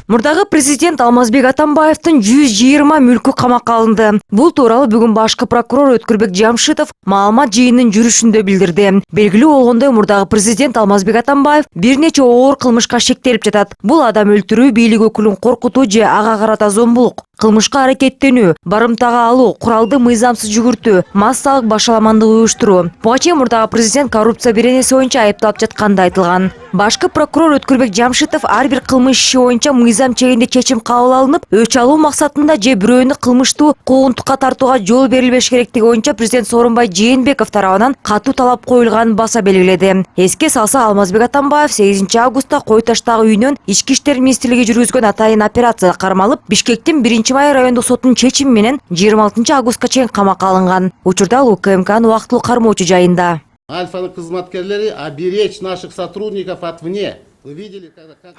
Мурдагы президент Алмазбек Атамбаевдин 120 мүлкү камакка алынды. Бул тууралуу бүгүн башкы прокурор Өткүрбек Жамшитов маалымат жыйынынын жүрүшүндө билдирди. Белгилүү болгондой, мурдагы президент Алмазбек Атамбаев бир нече оор кылмышка шектелип жатат. Бул адам өлтүрүү, бийлик өкүлүн коркутуу же ага карата зомбулук, кылмышка аракеттенүү, барымтага алуу, куралды мыйзамсыз жүгүртүү, массалык башаламандык уюштуруу. Буга чейин мурдагы президент коррупция беренеси боюнча айыпталып жатканы айтылган. Башкы прокурор Өткүрбек Жамшитов ар бир кылмыш иши боюнча мыйзам чегинде чечим кабыл алынып, өч алуу максатында же бирөөнү кылмыштуу куугунтукка тартууга жол берилбеш керектиги боюнча президент Сооронбай Жээнбеков тарабынан катуу талап коюлганын баса белгиледи. Эске салса, Алмазбек Атамбаев 8 августта Кой Таштагы үйүнөн Ички иштер министрлиги жүргүзгөн атайын операция кармалып, Бишкектин 1-май райондук сотунун чечими менен 26 августка чейин камакка алынган. Учурда ал УКМКнын убактылуу кармоочу жайында. Альфаның қызматкерлері оберечь наших сотрудников отвне.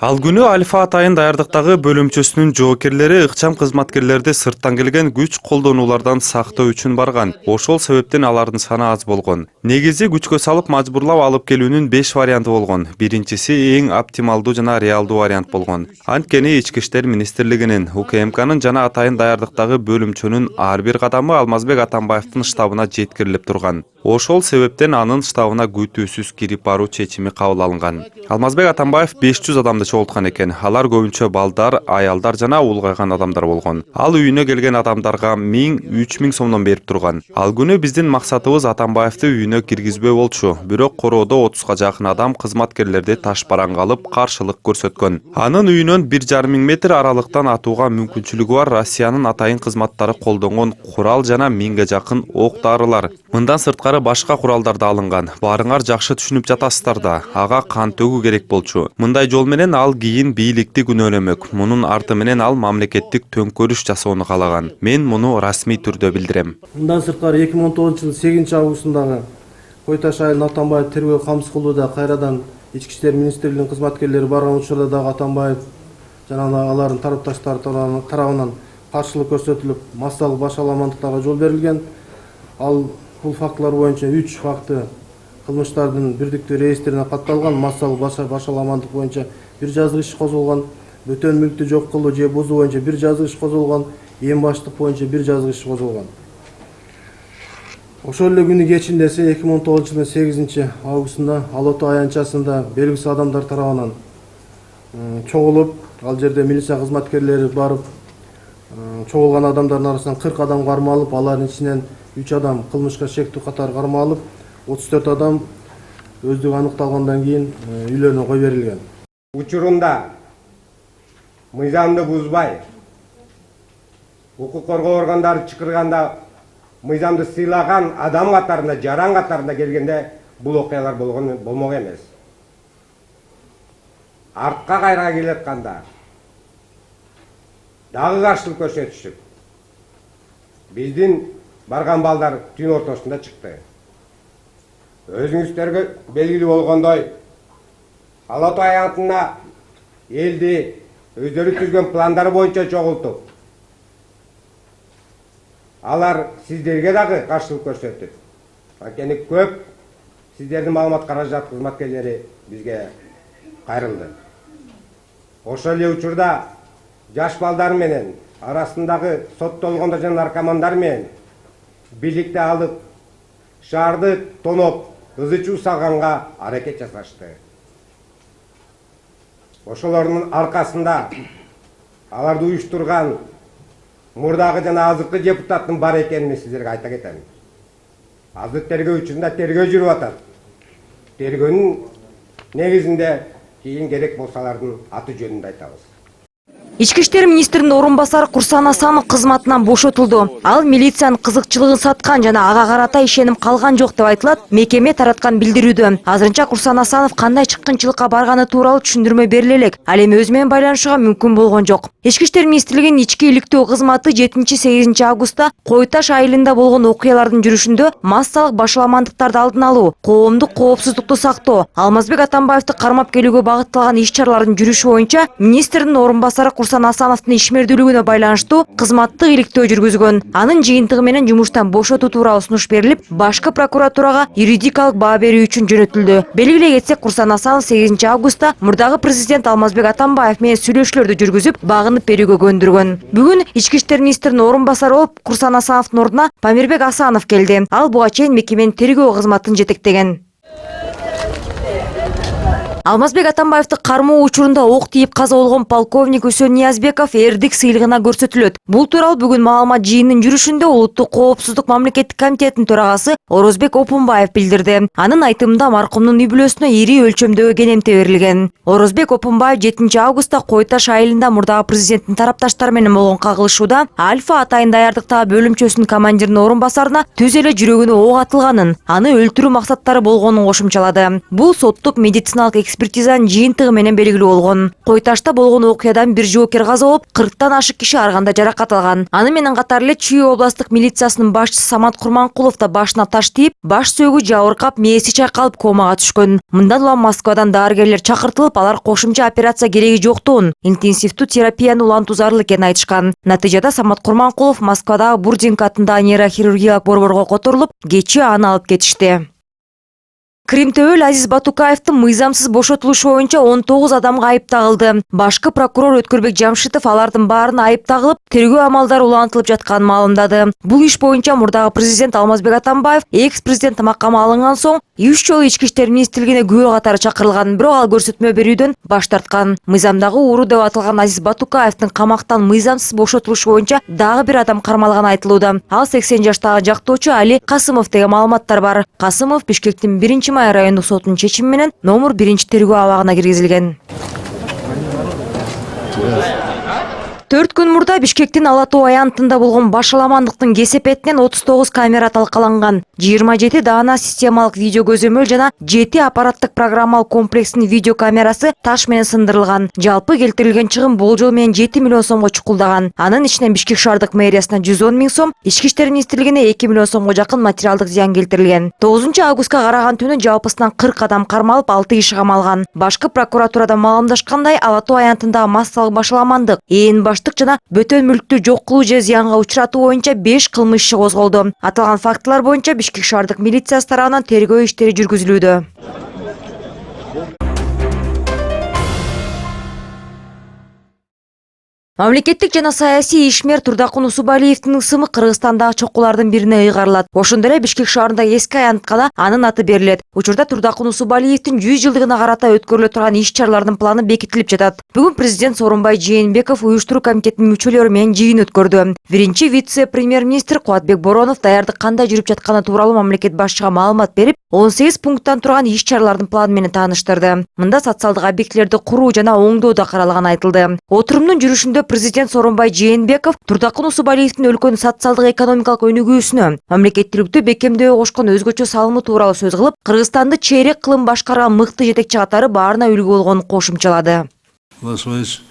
Ал күнү Альфа атайын даярдыктагы бөлүмчөсүнүн жоокерлери ыкчам кызматкерлерди сырттан келген күч колдонуулардан сактоо үчүн барган. Ошол себептен алардын саны аз болгон. Негизи күчкө салып мажбурлап алып келүүнүн 5 варианты болгон. Биринчиси эң оптималдуу жана реалдуу вариант болгон. Анткени Ички иштер министрлигинин, УКМКнын жана атайын даярдыктагы бөлүмчөнүн ар бир кадамы Алмазбек Атамбаевдин штабына жеткирилип турган. Ошол себептен анын штабына күтүүсүз кирип баруу чечими кабыл алынган. Алмазбек Атамбаев 500 адамды чогулткан экен. Алар көбүнчө балдар, аялдар жана улгайган адамдар болгон. Ал үйүнө келген адамдарга 1000-3000 сомдон берип турган. Ал күнү биздин максатыбыз Атамбаевди үйүнө киргизбөө болчу. Бирок короодо 30га жакын адам кызматкерлерди таш бараңга алып каршылык көрсөткөн. Анын үйүнөн 1,5 метр аралыктан атууга мүмкүнчүлүгү бар Россиянын атайын кызматтары колдонгон курал жана 1000ге жакын ок дарылар. Мындан сырткары башка куралдар да алынган. Баарыңар жакшы түшүнүп жатасыздар да. Ага кан төгүү керек болчу. Мындай жол менен ал кийин бийликти күнөөлөмөк. Мунун арты менен ал мамлекеттик төңкөрүш жасоону каалаган. Мен муну расмий түрдө билдирем. Мындан сырткары 2019 жылы 8 августундагы Кой Таш айылын Атамбаев тергөө камсыз кылууда кайрадан Ички иштер министрлигинин кызматкерлери барган учурда дагы Атамбаев жана алардын тарапташтары тарабынан каршылык көрсөтүлүп, массалык башаламандыктарга жол берилген. Ал бул фактылар боюнча 3 факты кылмыштардын бирдиктүү реестрине катталган. Массалык башаламандык боюнча бир жазык иш козголгон, бөтөн мүлктү жок кылуу же бузуу боюнча бир жазык иш козголгон, эң баштык боюнча бир жазык иш козголгон. Ошол эле күнү кечинде 2019 жылдын 8 августунда Ала Тоо аянтчасында белгисиз адамдар тарабынан чогулуп, ал жерде милиция кызматкерлери барып, чогулган адамдардын арасынан 40 адам кармалып, алардын ичинен 3 адам кылмышка шектүү катары кармалып, 34 адам өздүгү аныкталгандан кийин үйлөрүнө кой берилген. Учурунда мыйзамды бузбай, укук коргоо органдары чакырганда мыйзамды сыйлаган адам катарында, жаран катарында келгенде бул окуялар болмок эмес. Артка кайра келатканда дагы каршылык көрсөтүшүп, биздин барган балдар түн ортосунда чыкты. Өзүңүздөргө белгилүү болгондой, Ала Тоо аянтына элди өздөрү түзгөн пландары боюнча чогултуп, алар сиздерге дагы каршылык көрсөтүп, анткени көп сиздердин маалымат каражат кызматкерлери бизге кайрылды. Ошол эле учурда жаш балдар менен арасындагы соттолгондар жана наркомандар менен бийликти алып, шаарды тоноп, ызы-чуу салганга аракет жасашты. Ошолордун аркасында аларды уюштурган мурдагы жана азыркы депутаттын бар экенин сиздерге айта кетем. Азыр тергөө учурунда тергөө жүрүп атат. Тергөөнүн негизинде кийин керек болсалардын аты жөнүндө айтабыз. Ички иштер министринин орун басары Курсан Асанов кызматынан бошотулду. Ал милициянын кызыкчылыгын саткан жана ага карата ишеним калган жок деп айтылат мекеме тараткан билдирүүдө. Азырынча Курсан Асанов кандай чыккынчылыкка барганы тууралуу түшүндүрмө бериле элек. Ал эми өзү менен байланышууга мүмкүн болгон жок. Ички иштер министрлигинин ички иликтөө кызматы 7-8 августта Кой Таш айылында болгон окуялардын жүрүшүндө массалык башаламандыктарды алдын алуу, коомдук коопсуздукту сактоо, Алмазбек Атамбаевди кармап келүүгө багытталган иш-чаралардын жүрүшү боюнча министрдин орун басары Курсан Асановдун ишмердүүлүгүнө байланыштуу кызматтык иликтөө жүргүзгөн. Анын жыйынтыгы менен жумуштан бошотуу тууралуу сунуш берилип, башкы прокуратурага юридикалык баа берүү үчүн жөнөтүлдү. Белгилей кетсек, Курсан Асанов 8 августта мурдагы президент Алмазбек Атамбаев менен сүйлөшүүлөрдү жүргүзүп, багынып берүүгө көндүргөн. Бүгүн ички иштер министринин орун басары болуп Курсан Асановдун ордуна Памирбек Асанов келди. Ал буга чейин мекеменин тергөө кызматын жетектеген. Алмазбек Атамбаевди кармоо учурунда ок тийип каза болгон полковник Үсөн Ниязбеков эрдик сыйлыгына көрсөтүлөт. Бул тууралуу бүгүн маалымат жыйынынын жүрүшүндө Улуттук коопсуздук мамлекеттик комитетинин төрагасы Орозбек Опунбаев билдирди. Анын айтымында маркумдун үй бүлөсүнө ири өлчөмдөгү кенемте берилген. Орозбек Опунбаев 7 августта Кой Таш айылында мурдагы президенттин тарапташтары менен болгон кагылышууда Альфа атайын даярдыктагы бөлүмчөсүнүн командиринин орун басарына түз эле жүрөгүнө ок атылганын, аны өлтүрүү максаттары болгонун кошумчалады. Бул соттук медициналык экспертизанын жыйынтыгы менен белгилүү болгон. Кой Ташта болгон окуядан бир жоокер каза болуп, 40тан ашык киши ар кандай жаракат алган. Аны менен катары эле Чүй областык милициясынын башчысы Самат Курманкулов да башына таш тийип, баш сөөгү жабыркап, мээси чайкалып комага түшкөн. Мындан улам Москвадан дарыгерлер чакыртылып, алар кошумча операция кереги жоктугун, интенсивдүү терапияны улантуу зарыл экенин айтышкан. Натыйжада Самат Курманкулов Москвадагы Бурдинг атындагы нейрохирургиялык борборго которулуп, кечээ аны алып кетишти. Кримтөөл Азиз Батукаевдин мыйзамсыз бошотулушу боюнча 19 адамга айып тагылды. Башкы прокурор Өткүрбек Жамшитов алардын баарына айып тагылып, тергөө амалдары улантылып жатканын маалымдады. Бул иш боюнча мурдагы президент Алмазбек Атамбаев экс-президент макама алынган соң 3 жолу ички иштер министрлигине күбө катары чакырылган, бирок ал көрсөтмө берүүдөн баш тарткан. Мыйзамдагы уруу деп аталган Азиз Батукаевдин камактан мыйзамсыз бошотулушу боюнча дагы бир адам кармалганы айтылууда. Ал 80 жаштагы жактоочу Али Касымов деген маалыматтар бар. Касымов Бишкектин 1 райондук сотунун чечими менен номер 1-тергөө абагына киргизилген. 4 күн мурда Бишкектин Ала Тоо аянтында болгон башаламандыктын кесепетинен 39 камера талкаланган. 27 даана системалык видео көзөмөл жана 7 аппараттык программалык комплекстин видео камерасы таш менен сындырылган. Жалпы келтирилген чыгым болжол менен 7 миллион сомго чукулдаган. Анын ичинен Бишкек шаардык мэриясына 110 миң сом, Ички иштер министрлигине 2 миллион сомго жакын материалдык зыян келтирилген. 9 августка караган түнү жалпысынан 40 адам кармалып, 6 киши камалган. Башкы прокуратурада маалымдашкандай, Ала Тоо аянтындагы массалык башаламандык, баштык жана бөтөн мүлктү жок кылуу же зыянга учуратуу боюнча 5 кылмыш иши козголду. Аталган фактылар боюнча Бишкек шаардык милициясы тарабынан тергөө иштери жүргүзүлүүдө. Мамлекеттик жана саясий ишмер Турдакун Усубалиевдин ысымы Кыргызстандагы чокулардын бирине ыйгарылат. Ошондой эле Бишкек шаарындагы эски аянтка да анын аты берилет. Учурда Турдакун Усубалиевдин 100 жылдыгына карата өткөрүлө турган иш-чаралардын планы бекитилип жатат. Бүгүн президент Сооронбай Жээнбеков уюштуруу комитетинин мүчөлөрү менен жыйын өткөрдү. Биринчи вице-премьер-министр Кубатбек Боронов даярдык кандай жүрүп жатканы тууралуу мамлекет башчыга маалымат берип, 18 пункттан турган иш-чаралардын планы менен тааныштырды. Мында социалдык объектилерди куруу жана оңдоо да каралганы айтылды. Отурумдун жүрүшүндө президент Сооронбай Жээнбеков Турдакун Усубалиевдин өлкөнүн социалдык экономикалык өнүгүүсүнө, мамлекеттүүлүктү бекемдөөгө кошкон өзгөчө салымы тууралуу сөз кылып, Кыргызстанды чейрек кылым башкарган мыкты жетекчи катары баарына үлгү болгонун кошумчалады. Лашвайш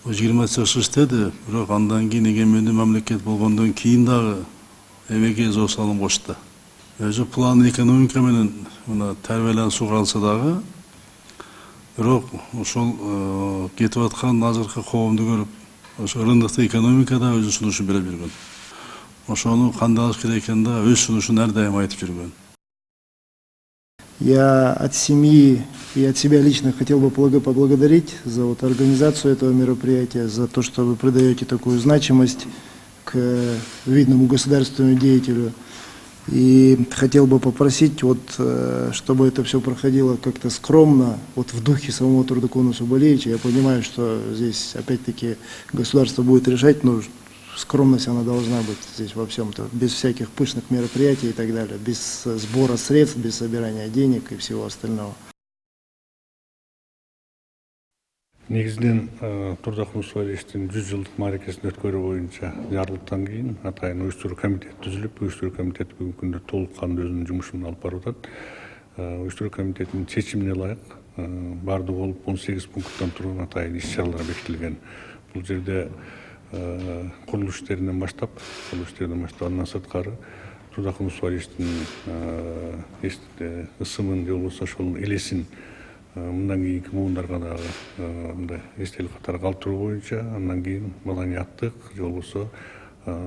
20 жаш иштеди, бирок андан кийин эгемендүү мамлекет болгондон кийин дагы эмеге зор салым кошду. Өзү план экономика менен мына тарбияланууга алса дагы, бирок ошол кетип аткан азыркы коомду көрүп, ошо рыноктук экономикада өзү сунушун бере жүргөн. Ошону кандай алыш керек экенин да өз сунушун ар дайым айтып жүргөн. Я от семьи и от себя лично хотел бы поблагодарить за организацию этого мероприятия, за то, что вы придаете такую значимость к видному государственному деятелю. И хотел бы попросить, чтобы это все проходило как-то скромно, в духе самого Турдакуна Усубалиевича. Я понимаю, что здесь опять-таки государство будет решать, но скромность она должна быть здесь во всем-то, без всяких пышных мероприятий и так далее, без сбора средств, без собирания денег и всего остального. Негизинен Турдакун Усубалиевдин 100 жылдык мааракесин өткөрүү боюнча жарлыктан кийин атайын уюштуруу комитет түзүлүп, уюштуруу комитет бүгүнкү күндө толук кандуу өзүнүн жумушун алып барып атат. Уюштуруу комитетинин чечимине ылайык баардыгы болуп 18 пункттан турган атайын иш-чаралар бекитилген. Бул жерде курулуш иштеринен баштап, андан сырткары Турдакун Усубалиевдин ысымын же болбосо ошол элесин мындан кийинки муундарга дагы мындай эстелик катары калтыруу боюнча, андан кийин маданияттык же болбосо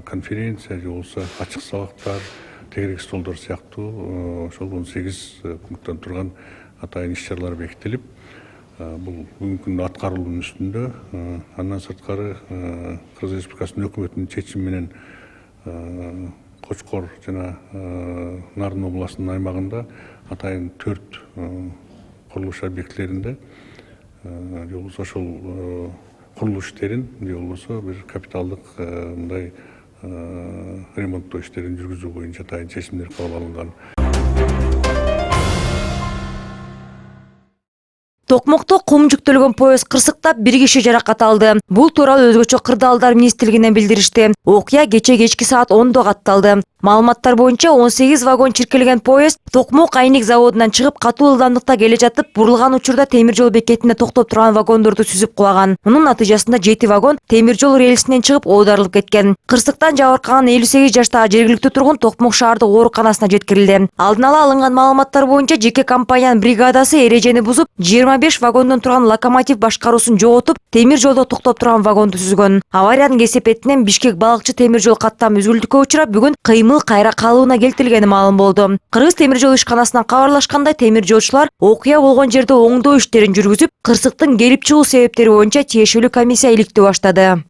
конференция же болбосо ачык сабактар, тегерек столдор сыяктуу ошол 18 пункттан турган атайын иш-чаралар бекитилип, бул бүгүнкү күндө аткарылуунун үстүндө. Андан сырткары Кыргыз Республикасынын өкмөтүнүн чечими менен Кочкор жана Нарын областынын аймагында атайын 4 курулуш объектилеринде же болбосо ошол курулуш иштерин же болбосо бир капиталдык мындай ремонттоо иштерин жүргүзүү боюнча атайын чечимдер кабыл алынган. Токмокто кум жүктөлгөн поезд кырсыктап, бир киши жаракат алды. Бул тууралуу өзгөчө Кырдаалдар министрлигинен билдиришти. Окуя кечки саат 10:00 катталды. Маалыматтар боюнча 18 вагон чиркелген поезд Токмок Айник заводунан чыгып, катуу ылдамдыкта келе жатып, бурулган учурда темир жол бекетинде токтоп турган вагондорду сүзүп кулаган. Мунун натыйжасында 7 вагон темир жол рельсинен чыгып оодарылып кеткен. Кырсыктан жабыркаган 58 жаштагы жергиликтүү тургун Токмок шаардык ооруканасына жеткирилди. Алдын ала алынган маалыматтар боюнча жеке компаниянын бригадасы эрежени бузуп, 25 вагондон турган локомотив башкаруусун жоготуп, темир жолдо токтоп турган вагонду сүзгөн. Авариянын кесепетинен Бишкек Балыкчы темир жол каттам үзгүлтүккө учурап, бүгүн кыймыл кайра калыбына келтирилгени маалым болду. Кыргыз темир жол ишканасынан кабарлашкандай, темир жолчулар окуя болгон жерде оңдоо иштерин жүргүзүп, кырсыктын келип чыгуу себептери боюнча тиешелүү комиссия иликтөө баштады.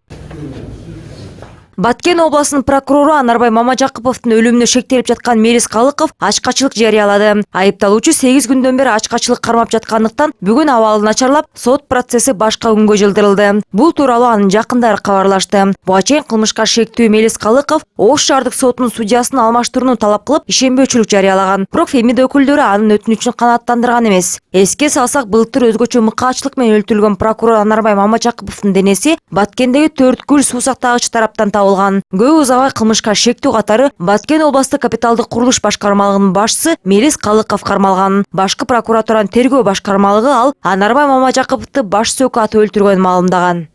Баткен областынын прокурору Анарбай Мамажакыповдун өлүмүнө шектелип жаткан Мелис Калыков ачкачылык жарыялады. Айыпталуучу 8 күндөн бери ачкачылык кармап жаткандыктан бүгүн абалы начарлап, сот процесси башка күнгө жылдырылды. Бул тууралуу анын жакындары кабарлашты. Буга чейин кылмышка шектүү Мелис Калыков Ош шаардык сотунун судьясын алмаштырууну талап кылып, ишенбөөчүлүк жарыялаган. Бирок Фемида өкүлдөрү анын өтүнүчүн канааттандырган эмес. Эске салсак, былтыр өзгөчө мыкаачылык менен өлтүрүлгөн прокурор Анарбай Мамажакыповдун денеси Баткендеги Төрткүл суусактагыч тараптан табылган. Көп узабай кылмышка шектүү катары Баткен областык капиталдык курулуш башкармалыгынын башчысы Мелис Калыков кармалган. Башкы прокуратуранын тергөө башкармалыгы ал Анарбай Мамажакыповду баш сөккө атып өлтүргөнүн маалымдаган.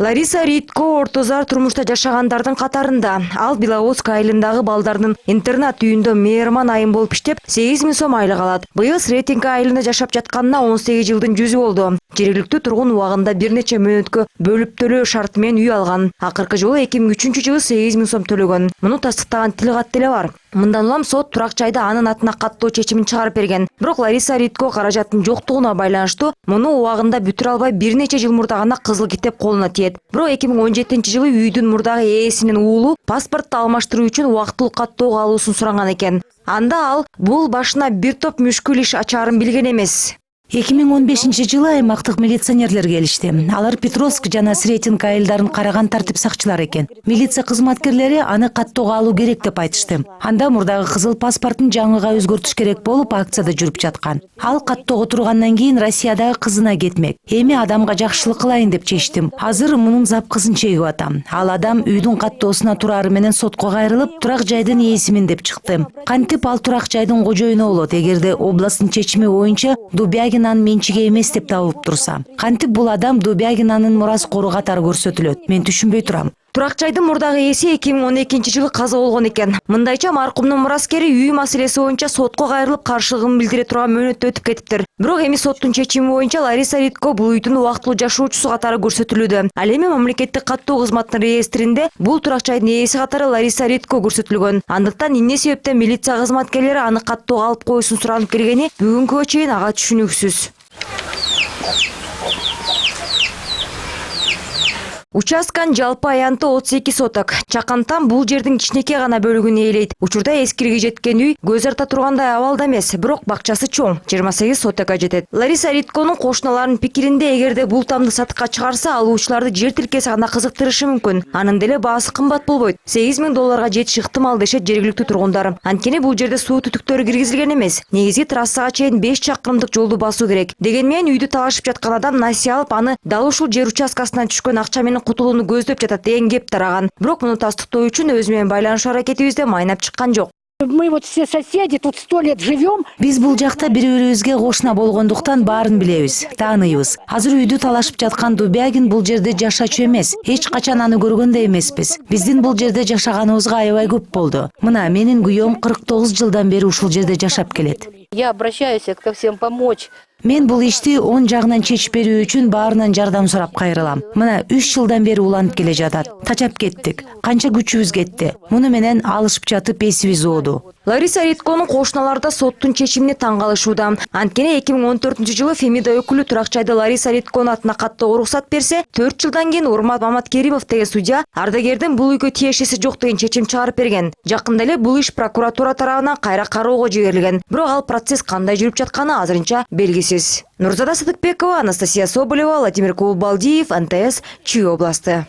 Лариса Ритко ортозар турмушта жашагандардын катарында. Ал Беловодск айылындагы балдардын интернат үйүндө мейман айым болуп иштеп, 8 000 сом айлык алат. Быйыл Сретенка айылында жашап жатканына 18 жылдын жүзү болду. Жергиликтүү тургун убагында бир нече мөөнөткө бөлүп төлөө шарты менен үй алган. Акыркы жолу 2003 жылы 8 000 сом төлөгөн. Муну тастыктаган тилгат деле бар. Мындан улам сот турак жайда анын атына каттоо чечимин чыгарып берген. Бирок Лариса Ритко каражаттын жоктугуна байланыштуу муну убагында бүтүрө албай бир нече жыл мурда гана кызыл китеп колуна тиет. Бирок 2017 жылы үйдүн мурдагы ээсинин уулу паспортду алмаштыруу үчүн убактылуу каттоого алуусун суранган экен. Анда ал бул башына бир топ мүшкүл иш ачаарын билген эмес. 2015 жылы аймактык милиционерлер келишти. Алар Петровск жана Сретенка айылдарын караган тартип сакчылар экен. Милиция кызматкерлери аны каттоого алуу керек деп айтышты. Анда мурдагы кызыл паспортун жаңыга өзгөртүш керек болуп акцияда жүрүп жаткан. Ал каттоого тургандан кийин Россиядагы кызына кетмек. Эми адамга жакшылык кылайын деп чечтим. Азыр мунун запкысын чегип атам. Ал адам үйдүн каттоосуна турары менен сотко кайрылып, турак жайдын ээсимин деп чыкты. Кантип ал турак жайдын кожоюну болот эгерде областтын чечими боюнча Дубягин анын менчиги эмес деп табылып турса? Кантип бул адам Дубягин анын мураскору катары көрсөтүлөт? Мен түшүнбөй турам. Турак жайдын мурдагы ээси 2012 жылы каза болгон экен. Мындайча маркумдун мураскери үй маселеси боюнча сотко кайрылып каршылыгын билдире турган мөөнөттө өтүп кетиптир. Бирок эми соттун чечими боюнча Лариса Ритко бул үйдүн убактылуу жашоочусу катары көрсөтүлүүдө. Ал эми мамлекеттик каттоо кызматынын реестринде бул турак жайдын ээси катары Лариса Ритко көрсөтүлгөн. Андыктан эмне себептен милиция кызматкерлери аны каттоого алып коюшун суранып келгени бүгүнкүгө чейин ага түшүнүксүз. Участкан жалпы аянты 32 соток. Чакантан бул жердин кичинекей гана бөлүгүн ээлейт. Учурда эскириге жеткен үй көз арта тургандай абалда эмес, бирок бакчасы чоң, 28 сотокко жетет. Лариса Ритконун кошуналарынын пикиринде, эгерде бул тамды сатыкка чыгарса, алуучуларды жер тилкеси гана кызыктырышы мүмкүн. Анын деле баасы кымбат болбойт. 8 000 долларга жетиши ыктымал дешет жергиликтүү тургундар. Анткени бул жерде суу түтүктөрү киргизилген эмес. Негизги трассага чейин 5 чакырымдык жолду басуу керек. Деген менен үйдү талашып жаткан адам насыя алып, аны дал ушул жер участкасынан түшкөн акча менен кутулууну көздөп жатат деген кеп тараган. Бирок муну тастыктоо үчүн өзү менен байланышуу аракетибизде майнап чыккан жок. Мы вот все соседи, тут 100 лет живем. Биз бул жакта бири-бирибизге кошуна болгондуктан баарын билебиз, тааныйбыз. Азыр үйдү талашып жаткан Дубягин бул жерде жашачу эмес. Эч качан аны көргөн да эмеспиз. Биздин бул жерде жашаганыбызга аябай көп болду. Мына менин күйөөм 49 жылдан бери ушул жерде жашап келет. Я обращаюсь ко всем помочь. Мен бул ишти оң жагынан чечип берүү үчүн баарынан жардам сурап кайрылам. Мына 3 жылдан бери уланып келе жатат. Тачап кеттик. Канча күчүбүз кетти. Муну менен алышып жатып эсибиз ооду. Лариса Ритконун кошуналары да соттун чечимине таң калышууда. Анткени 2014-жылы Фемида өкүлү Туракчайды Лариса Риткон атына каттоого уруксат берсе, 4 жылдан кийин Урмат Маматкеримов деген судья ардагердин бул үйгө тиешеси жок деген чечим чыгарып берген. Жакында эле бул иш прокуратура тарабынан кайра кароого жиберилген. Бирок ал процесс кандай жүрүп жатканы азырынча белгисиз. Нурзада Садыкбекова, Анастасия Соболева, Владимир Кулбалдиев, НТС, Чүй областы.